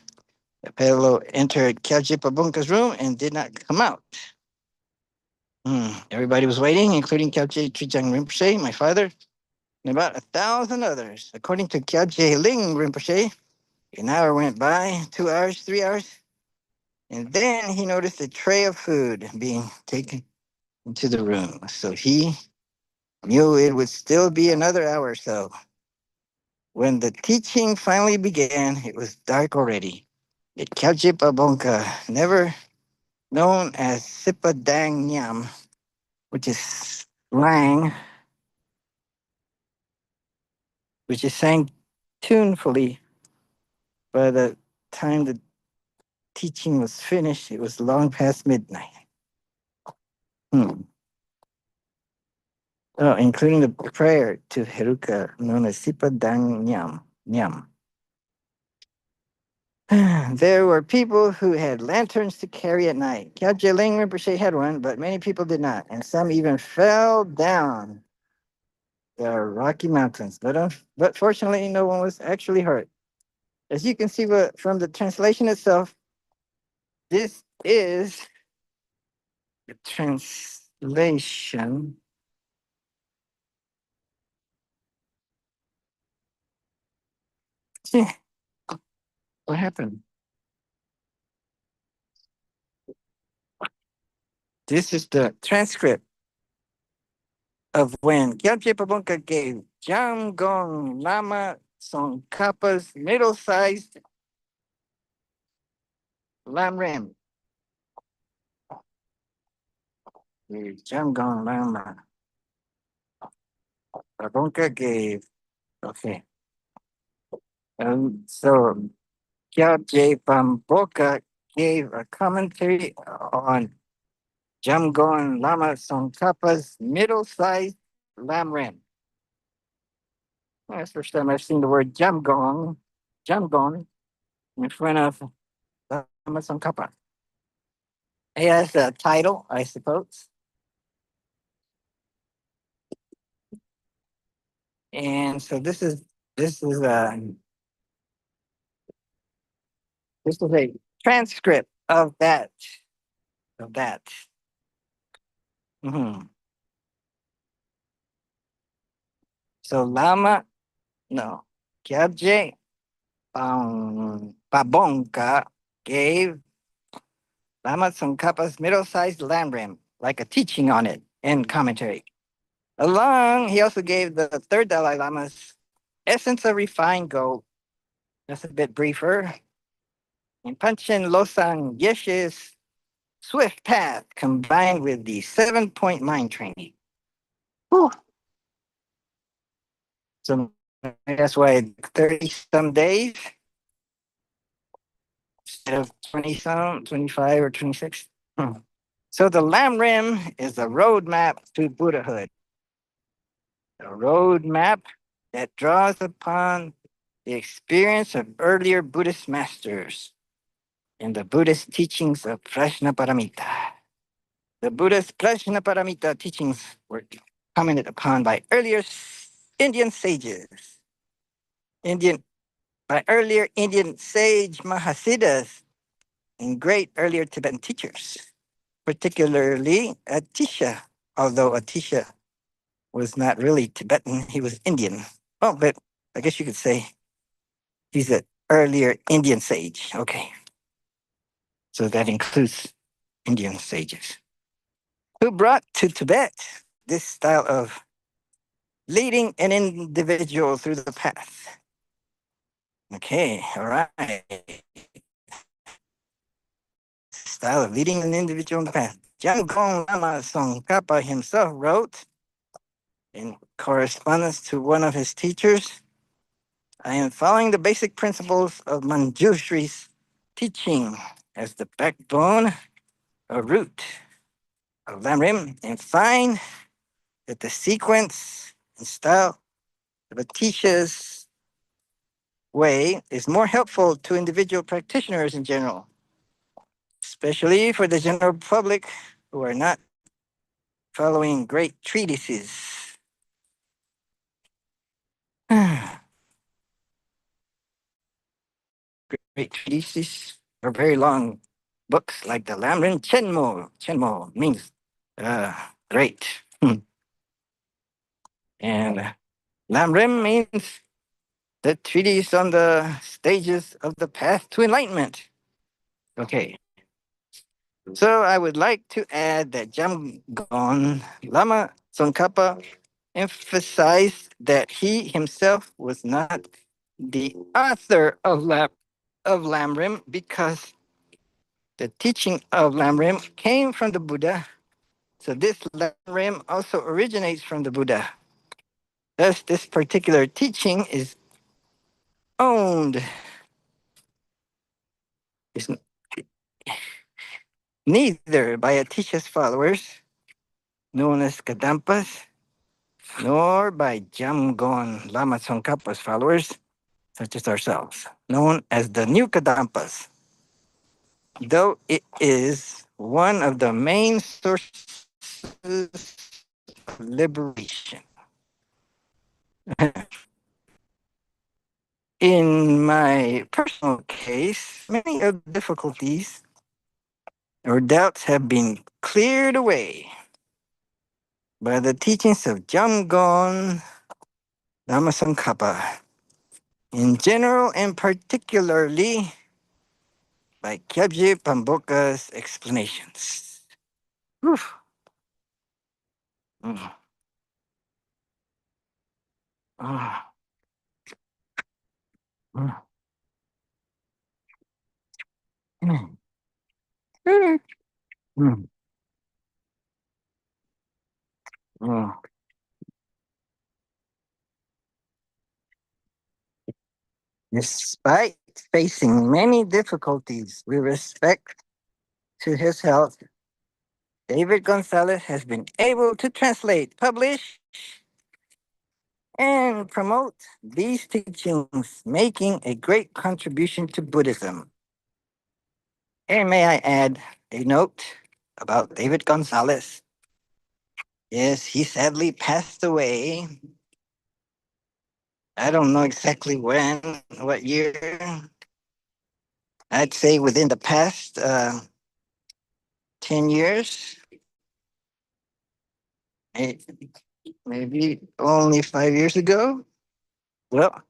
Apello entered Kyabje Babunka's room and did not come out. Everybody was waiting, including Kyabje Trijang Rinpoche, my father, and about 1,000 others. According to Kyabje Ling Rinpoche, an hour went by, 2 hours, 3 hours, and then he noticed a tray of food being taken into the room. So he knew it would still be another hour or so. When the teaching finally began, it was dark already. At Kyabje Babonka, never known as Sipa Dang Nyam, which is slang, which is sang tunefully. By the time the teaching was finished, it was long past midnight. Oh, including the prayer to Heruka, known as Sipa Dang Nyam. There were people who had lanterns to carry at night. Kyabje Ling Rinpoche had one, but many people did not, and some even fell down the Rocky Mountains. But fortunately, no one was actually hurt. As you can see from the translation itself, this is the translation. What happened? This is the transcript of when Gyaltse Pabunka gave Jamgon Lama Tsongkhapa's middle-sized lamrim. Jamgon Lama Pabunka gave. Okay. So Gyaltse Pabunka gave a commentary on Jamgon Lama Tsongkhapa's middle-sized lamrim. That's the first time I've seen the word Jamgon in front of Lama Tsongkhapa. He has a title, I suppose. And so this is a transcript of that. Mhm. So Lama, no, Kyabje Pabonka gave Lama Tsongkhapa's middle-sized lamrim, like a teaching on it and commentary. He also gave the third Dalai Lama's Essence of Refined Gold. That's a bit briefer. And Panchen Losang Geshe's Swift Path combined with the 7-point mind training. Whew. So that's why 30 some days instead of 20 some, 25 or 26. So the Lamrim is a roadmap to Buddhahood. A roadmap that draws upon the experience of earlier Buddhist masters and the Buddhist teachings of Prajnaparamita. The Buddhist Prajnaparamita teachings were commented upon by earlier Indian sages. By earlier Indian sage Mahasiddhas and great earlier Tibetan teachers, particularly Atisha, although Atisha was not really Tibetan, he was Indian. Oh, but I guess you could say he's an earlier Indian sage. Okay. So that includes Indian sages who brought to Tibet this style of leading an individual through the path. Okay, all right. Style of leading an individual in the path. Jamgon Lama Tsongkhapa himself wrote in correspondence to one of his teachers, I am following the basic principles of Manjushri's teaching as the backbone or root of Lamrim and find that the sequence and style of Atisha's way is more helpful to individual practitioners in general, especially for the general public who are not following great treatises. Great treatises are very long books like the Lamrim Chenmo. Chenmo means great. And Lamrim means the treatise on the stages of the path to enlightenment. Okay. So I would like to add that Jamgon Lama Tsongkhapa emphasized that he himself was not the author of Lamrim because the teaching of Lamrim came from the Buddha. So this Lamrim also originates from the Buddha. Thus, this particular teaching is owned. It's neither by Atisha's followers, known as Kadampas, nor by Jamgon Lama Tsongkhapa's followers, such as ourselves, known as the Nukadampas, though it is one of the main sources of liberation. In my personal case, many of the difficulties or doubts have been cleared away by the teachings of Jamgon Dhammasankappa, in general and particularly by Kyabje Pamboka's explanations. Whew. Mm. Ah. Mm. Mm. Mm. Mm. Despite facing many difficulties with respect to his health, David Gonzalez has been able to translate, publish, and promote these teachings, making a great contribution to Buddhism. And may I add a note about David Gonzalez? Yes, he sadly passed away. I don't know exactly when, what year. I'd say within the past 10 years. Eh, maybe only 5 years ago. Well,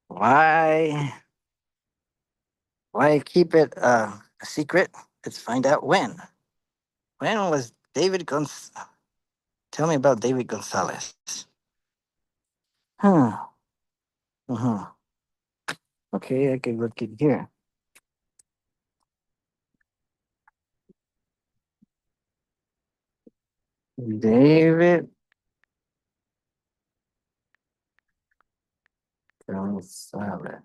why keep it a secret? Let's find out when. When was David Gonzalez? Tell me about David Gonzalez. Huh. Uh-huh. Okay, I can look in here. David Gonzalez.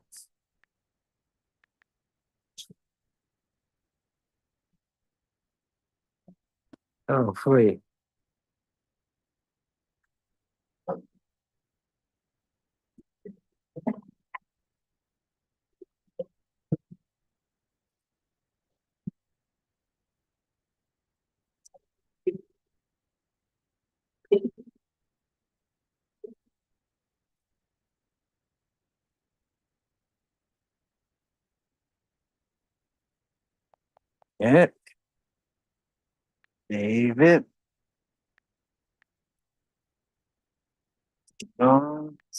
Oh, wait. Yeah, David Gonzalez.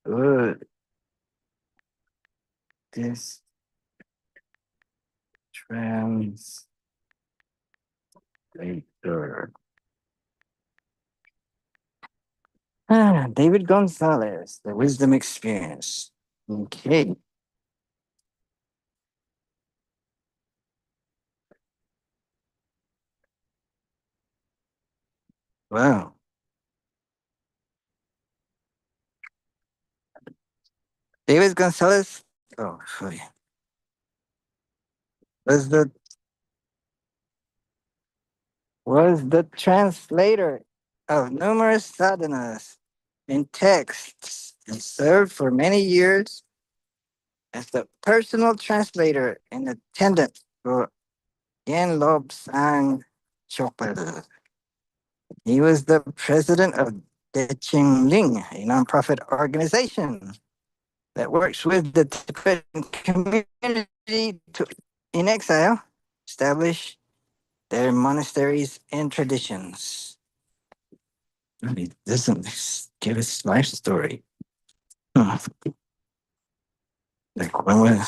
Good. This translator. David Gonzalez, the wisdom experience. Okay. Wow. David Gonzalez. Oh, sorry. Was the translator of numerous sadhanas in texts and served for many years as the personal translator and attendant for Yen Lobsang Chopal. He was the president of Decheng Ling, a nonprofit organization that works with the Tibetan community to, in exile, establish their monasteries and traditions. He doesn't give his life story. Hmm. Like when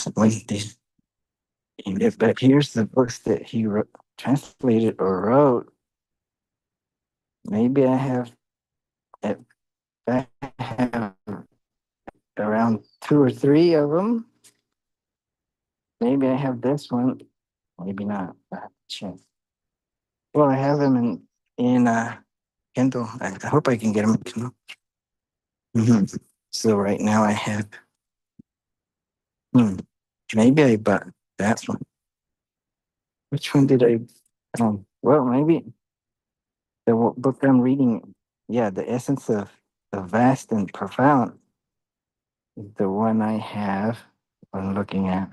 these, but here's the books that he wrote, translated or wrote. Maybe I have, if I have around two or three of them. Maybe I have this one. Maybe not. Check. Well, I have them in Kindle. I hope I can get them in Kindle. Mhm. So right now I have. Hmm, maybe I bought that one. Which one did I? Well, maybe the book I'm reading Yeah, the essence of the vast and profound is the one I have. I'm looking at.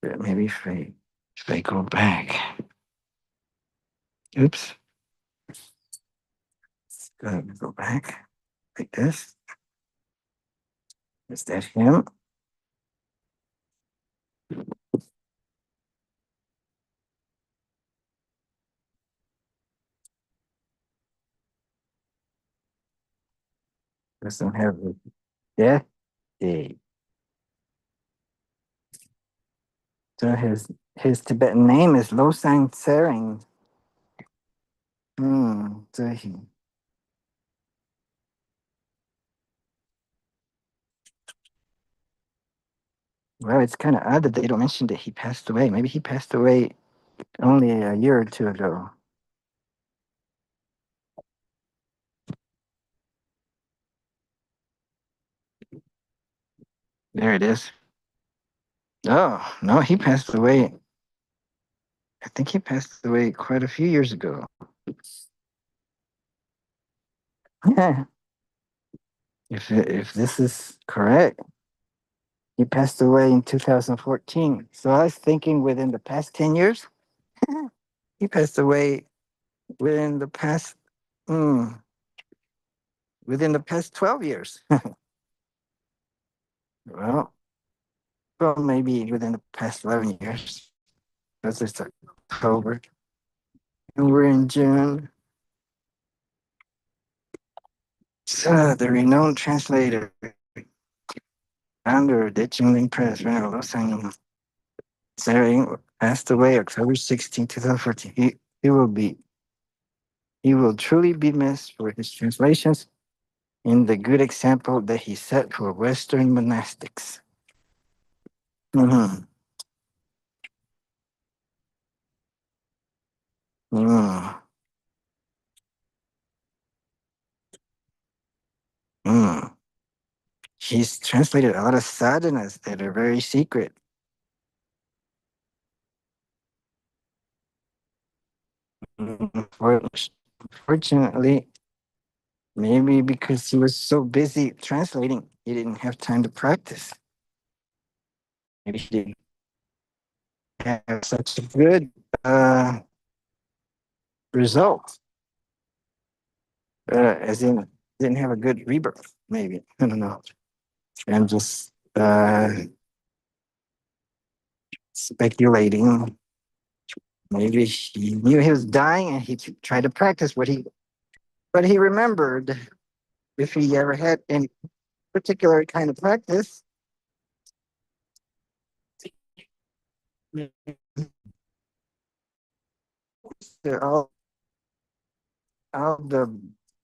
But maybe if I go back. Oops. Go back like this. Is that him? Doesn't have a death date. So his Tibetan name is Losang Tsering. So well, it's kind of odd that they don't mention that he passed away. Maybe he passed away only a year or two ago. There it is. Oh, no, he passed away. I think he passed away quite a few years ago. Yeah. If this is correct, he passed away in 2014. So I was thinking within the past 10 years, he passed away within the past mm, within the past 12 years. well, well, maybe within the past 11 years. That's just October. And we're in June. So the renowned translator, founder of the Jingling Press, Venerable Losang Tsering, passed away October 16, 2014. He will truly be missed for his translations and the good example that he set for Western monastics. Mm-hmm. Mm. Mm. He's translated a lot of sadhanas that are very secret. Unfortunately, maybe because he was so busy translating, he didn't have time to practice. Maybe he didn't have such a good result, as in didn't have a good rebirth. Maybe I don't know. I'm just speculating. Maybe he knew he was dying and he tried to practice what he remembered. If he ever had any particular kind of practice, all the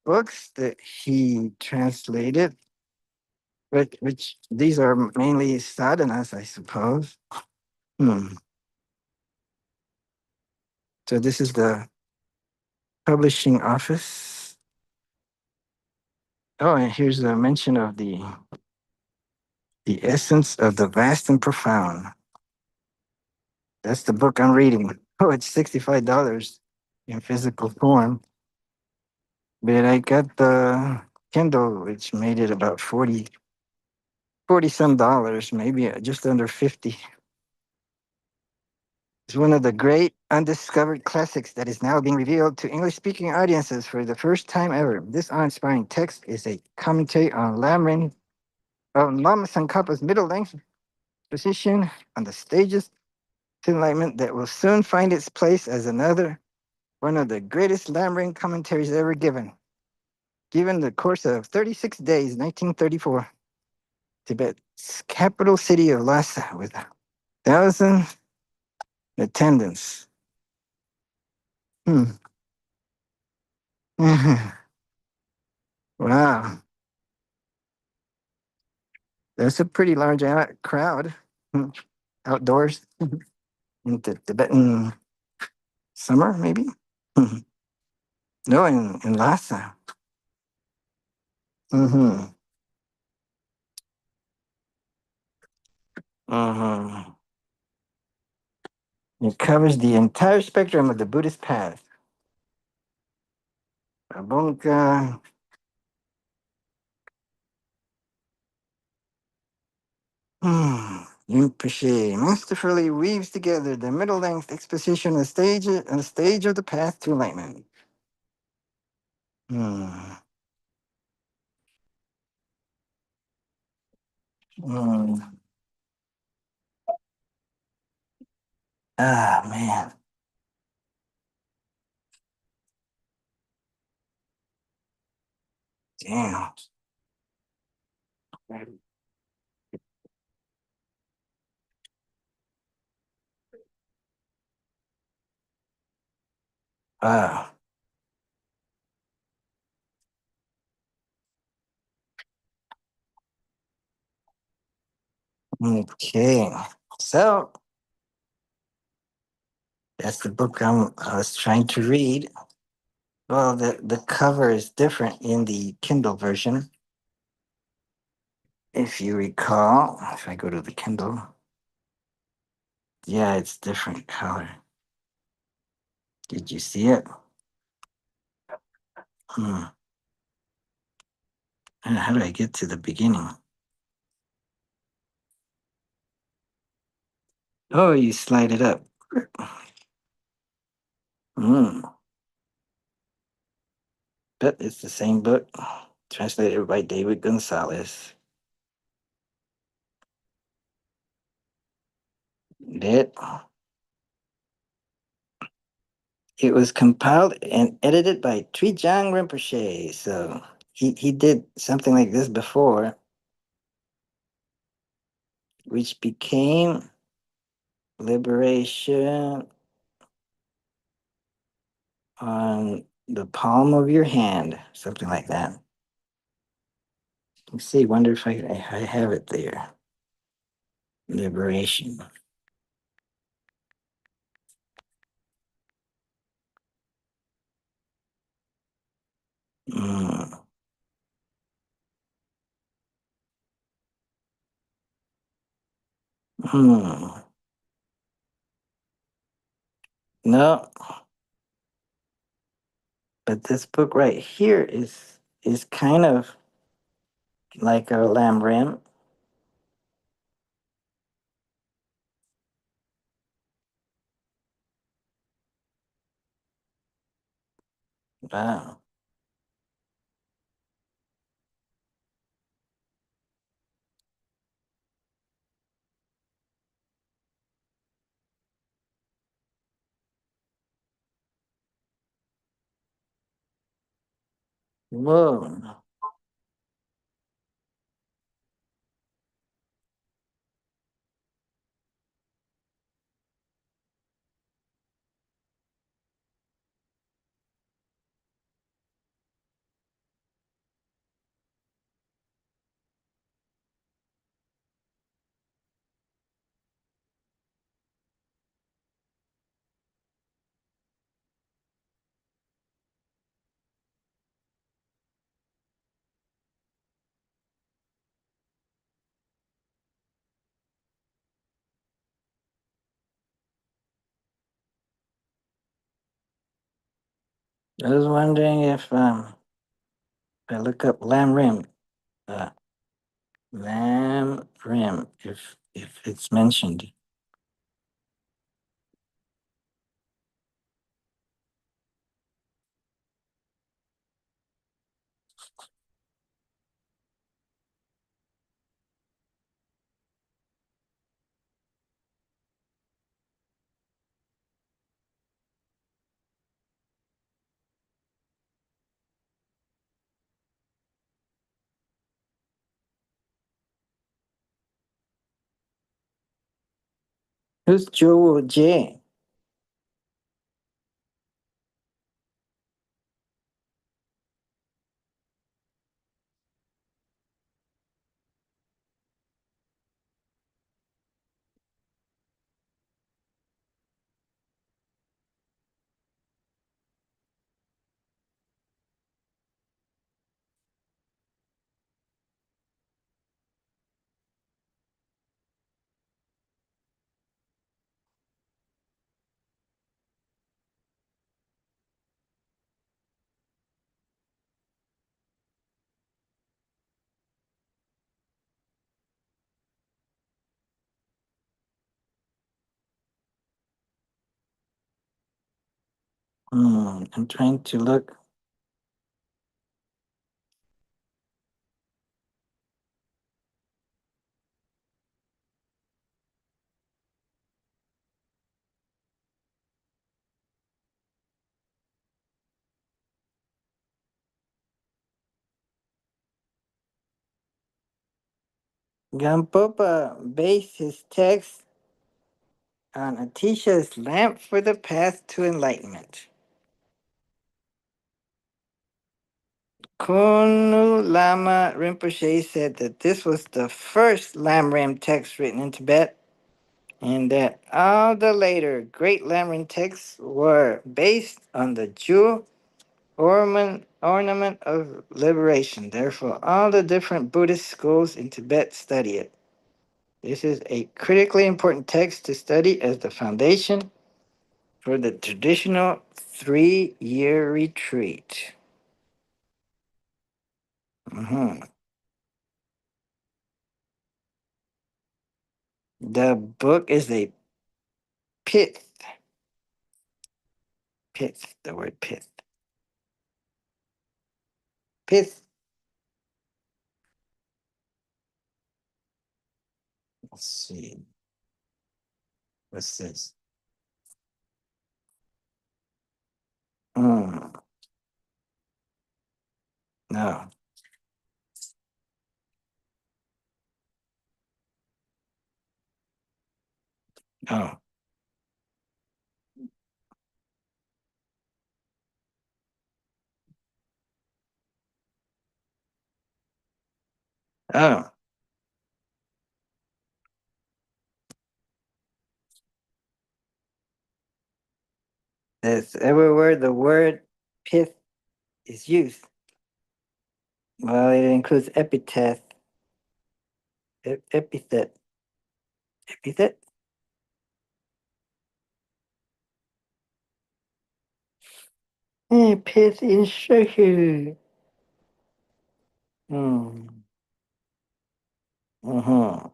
books that he translated, which these are mainly sadhanas, I suppose. Hmm. So this is the publishing office. Oh, and here's a mention of the essence of the vast and profound. That's the book I'm reading. Oh, it's $65 in physical form, but I got the Kindle, which made it about 40 some dollars, maybe just under 50. It's one of the great undiscovered classics that is now being revealed to English speaking audiences for the first time ever. This awe inspiring text is a commentary on Lama Tsongkhapa's middle length position on the stages to enlightenment that will soon find its place as one of the greatest Lamrim commentaries ever given the course of 36 days, 1934, Tibet's capital city of Lhasa, with 1,000 attendants. Hmm. Wow, that's a pretty large crowd. Hmm. Outdoors in the Tibetan summer, maybe. Hmm. No, in Lhasa. Mm-hmm. Mm-hmm. It covers the entire spectrum of the Buddhist path. Abunka. Rinpoche masterfully weaves together the middle-length exposition and the stage of the path to enlightenment. Hmm. Hmm. Ah, man. Damn. Ah, okay. So that's the book I was trying to read. Well, the cover is different in the Kindle version. If you recall, if I go to the Kindle, yeah, it's different color. Did you see it? Hmm. And how do I get to the beginning? Oh, you slide it up. Hmm. But it's the same book, translated by David Gonzalez. That it was compiled and edited by Trijang Rinpoche. So he did something like this before, which became Liberation on the palm of your hand, something like that. Let's see, wonder if I have it there. Liberation. Mm. Hmm. No, but this book right here is kind of like a lamb rim. Wow. Whoa. I was wondering if I look up uh, lamb rim, if it's mentioned. Who's Joe J? I'm trying to look. Gampopa based his text on Atisha's lamp for the path to enlightenment. Konu Lama Rinpoche said that this was the first Lamrim text written in Tibet, and that all the later great Lamrim texts were based on the jewel ornament of liberation. Therefore, all the different Buddhist schools in Tibet study it. This is a critically important text to study as the foundation for the traditional 3-year retreat. Mhm. The book is a pith. Pith, the word pith. Pith. Let's see. What's this? Mm, no. Oh. Oh. That's everywhere the word pith is used. Well, it includes epithet. Epithet. Epithet? Pith instruction. Hmm.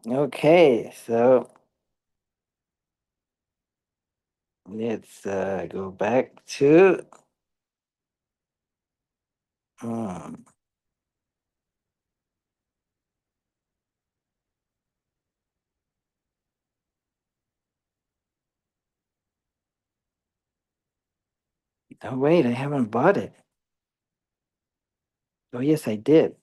Okay, so let's go back to. Um, oh, wait, I haven't bought it. Oh, yes, I did.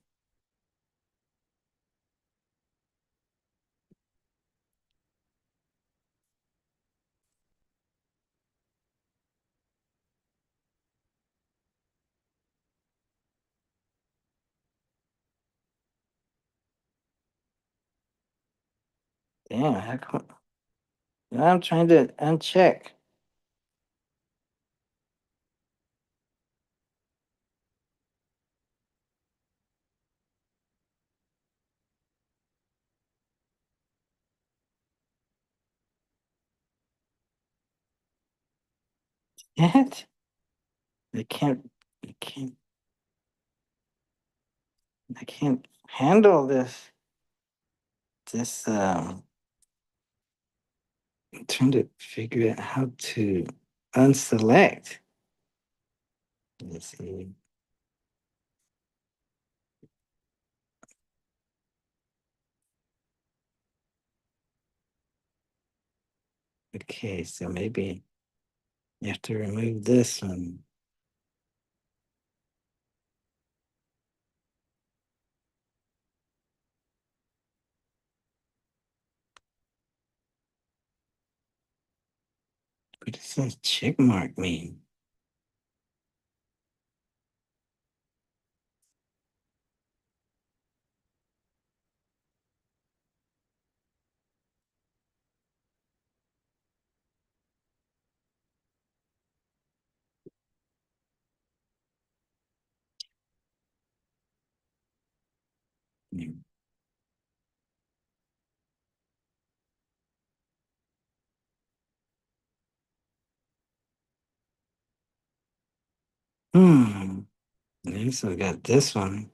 Damn, how come? I'm trying to uncheck. Yet? I can't, I can't, I can't handle this. I'm trying to figure out how to unselect. Let's see. Okay, so maybe you have to remove this one. What does that check mark mean? Hmm. I also got this one.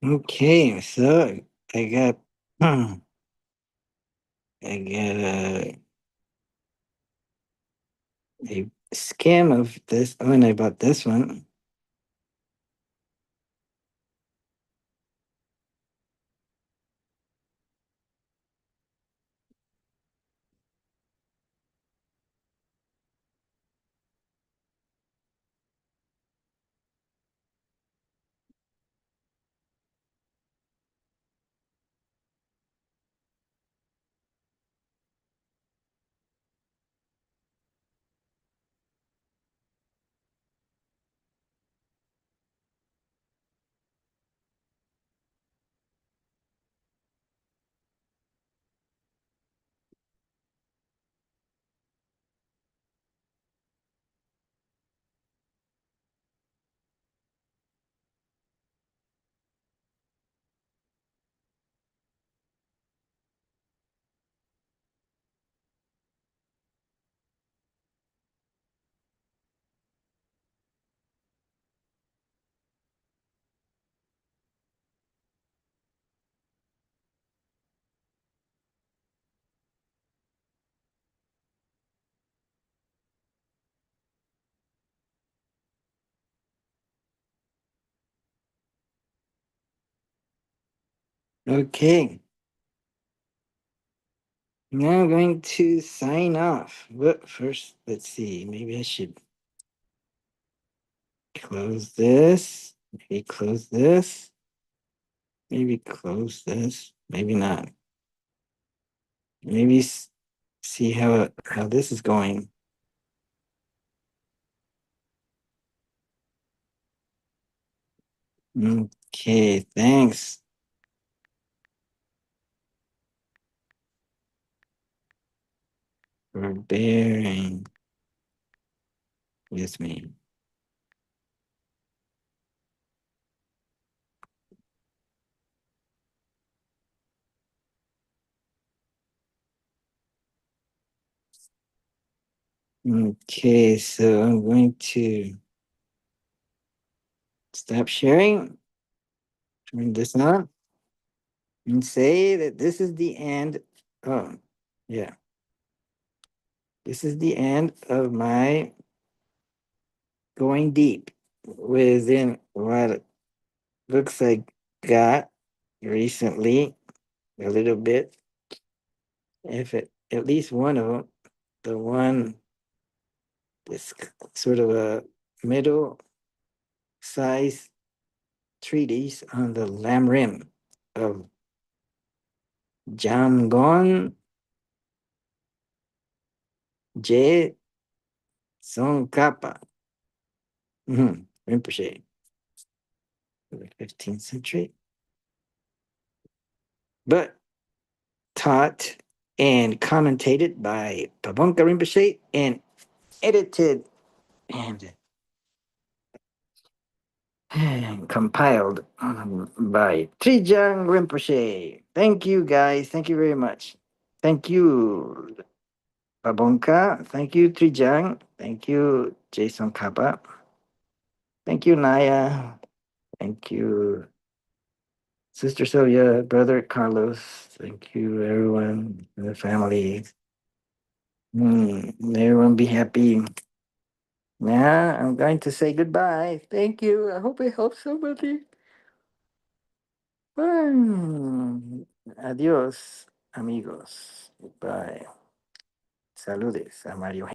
Okay, so I got I got a skim of this. Oh, and I bought this one. Okay, now I'm going to sign off. But first, let's see. Maybe I should close this. Maybe close this. Maybe close this. Maybe not. Maybe see how this is going. Okay, thanks for bearing with me. Okay, so I'm going to stop sharing, turn this on, and say that this is the end. Oh, yeah. This is the end of my going deep within what looks like got recently a little bit. If it at least one of them, the one this sort of a middle size treatise on the Lamrim of Jamgon Je Tsongkhapa, Rinpoche, the 15th century, but taught and commentated by Pabonka Rinpoche and edited and compiled by Trijang Rinpoche. Thank you, guys. Thank you very much. Thank you, Pabonka. Thank you, Trijang. Thank you, Jason Kappa. Thank you, Naya. Thank you, Sister Sylvia, Brother Carlos. Thank you, everyone, the family. Everyone be happy. Now I'm going to say goodbye. Thank you. I hope I helped somebody. Adios, amigos. Bye. Saludes a Mario.